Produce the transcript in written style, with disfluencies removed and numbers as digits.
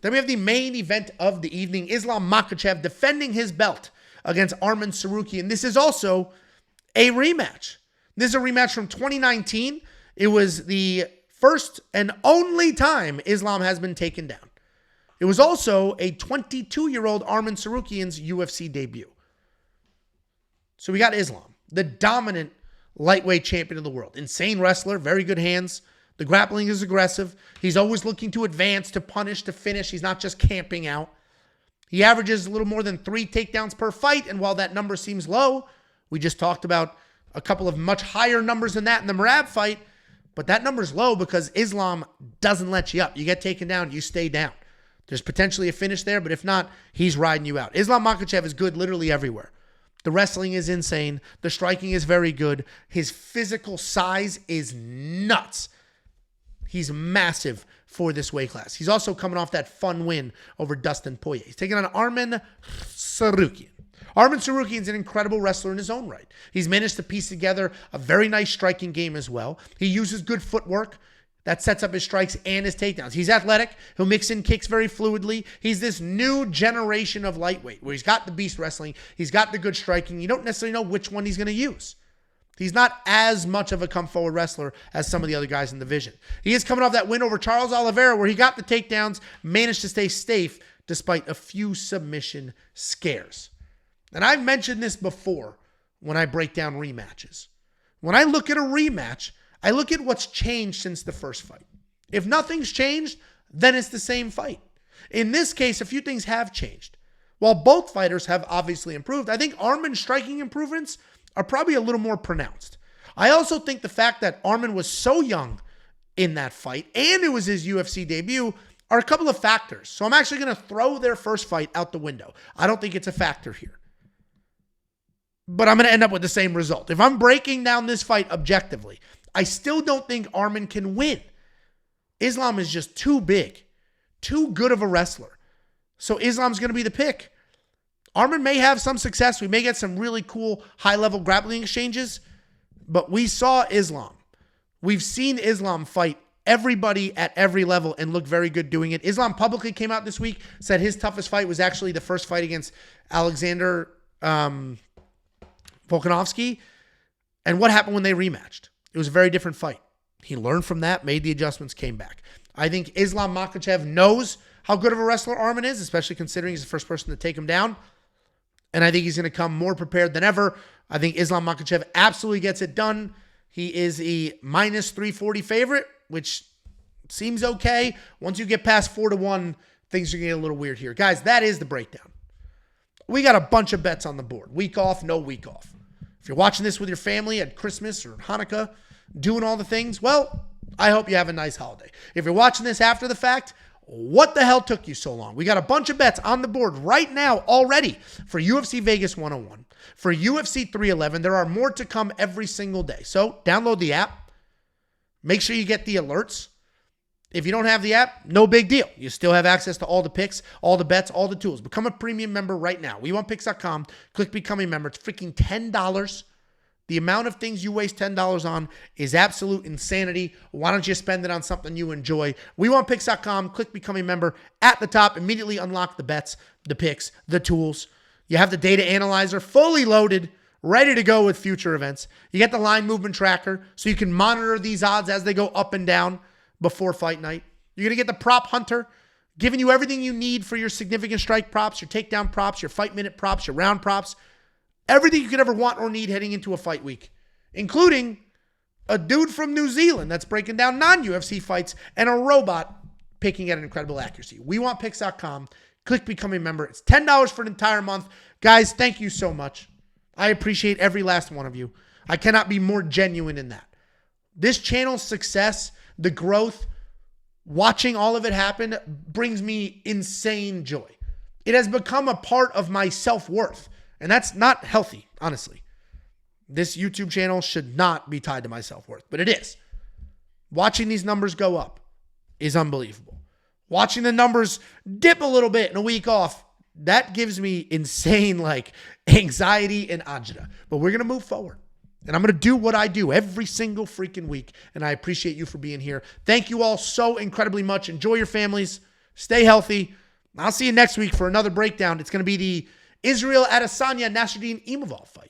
Then we have the main event of the evening, Islam Makhachev defending his belt against Arman Tsarukyan. This is also a rematch. This is a rematch from 2019. It was the first and only time Islam has been taken down. It was also a 22-year-old Arman Tsarukyan's UFC debut. So we got Islam, the dominant lightweight champion of the world. Insane wrestler, very good hands. The grappling is aggressive. He's always looking to advance, to punish, to finish. He's not just camping out. He averages a little more than 3 takedowns per fight, and while that number seems low, we just talked about a couple of much higher numbers than that in the Merab fight, but that number's low because Islam doesn't let you up. You get taken down, you stay down. There's potentially a finish there, but if not, he's riding you out. Islam Makhachev is good literally everywhere. The wrestling is insane. The striking is very good. His physical size is nuts. He's massive for this weight class. He's also coming off that fun win over Dustin Poirier. He's taking on Arman Tsarukyan. Arman Tsarukyan is an incredible wrestler in his own right. He's managed to piece together a very nice striking game as well. He uses good footwork that sets up his strikes and his takedowns. He's athletic. He'll mix in kicks very fluidly. He's this new generation of lightweight where he's got the beast wrestling. He's got the good striking. You don't necessarily know which one he's going to use. He's not as much of a come-forward wrestler as some of the other guys in the division. He is coming off that win over Charles Oliveira where he got the takedowns, managed to stay safe despite a few submission scares. And I've mentioned this before when I break down rematches. When I look at a rematch, I look at what's changed since the first fight. If nothing's changed, then it's the same fight. In this case, a few things have changed. While both fighters have obviously improved, I think Arman's striking improvements are probably a little more pronounced. I also think the fact that Arman was so young in that fight and it was his UFC debut are a couple of factors. So I'm actually going to throw their first fight out the window. I don't think it's a factor here. But I'm going to end up with the same result. If I'm breaking down this fight objectively, I still don't think Arman can win. Islam is just too big, too good of a wrestler. So Islam's going to be the pick. Arman may have some success. We may get some really cool high-level grappling exchanges, but we saw Islam. We've seen Islam fight everybody at every level and look very good doing it. Islam publicly came out this week, said his toughest fight was actually the first fight against Alexander Volkanovski. And what happened when they rematched? It was a very different fight. He learned from that, made the adjustments, came back. I think Islam Makhachev knows how good of a wrestler Arman is, especially considering he's the first person to take him down. And I think he's going to come more prepared than ever. I think Islam Makhachev absolutely gets it done. He is a minus 340 favorite, which seems okay. Once you get past 4-1, things are going to get a little weird here. Guys, that is the breakdown. We got a bunch of bets on the board. Week off, no week off. If you're watching this with your family at Christmas or Hanukkah, doing all the things, well, I hope you have a nice holiday. If you're watching this after the fact, what the hell took you so long? We got a bunch of bets on the board right now already for UFC Vegas 101, for UFC 311. There are more to come every single day. So download the app. Make sure you get the alerts. If you don't have the app, no big deal. You still have access to all the picks, all the bets, all the tools. Become a premium member right now. WeWantPicks.com. Click Become a Member. It's freaking $10. The amount of things you waste $10 on is absolute insanity. Why don't you spend it on something you enjoy? WeWantPicks.com. Click Become a Member. At the top, immediately unlock the bets, the picks, the tools. You have the data analyzer fully loaded, ready to go with future events. You get the line movement tracker so you can monitor these odds as they go up and down before fight night. You're going to get the prop hunter, giving you everything you need for your significant strike props, your takedown props, your fight minute props, your round props. Everything you could ever want or need heading into a fight week, including a dude from New Zealand that's breaking down non-UFC fights and a robot picking at an incredible accuracy. WeWantPicks.com. Click Become a Member. It's $10 for an entire month. Guys, thank you so much. I appreciate every last one of you. I cannot be more genuine in that. This channel's success, the growth, watching all of it happen brings me insane joy. It has become a part of my self-worth. And that's not healthy, honestly. This YouTube channel should not be tied to my self-worth, but it is. Watching these numbers go up is unbelievable. Watching the numbers dip a little bit in a week off, that gives me insane anxiety and agita. But we're going to move forward. And I'm going to do what I do every single freaking week. And I appreciate you for being here. Thank you all so incredibly much. Enjoy your families. Stay healthy. I'll see you next week for another breakdown. It's going to be the Israel Adesanya Nasruddin Imavov fight.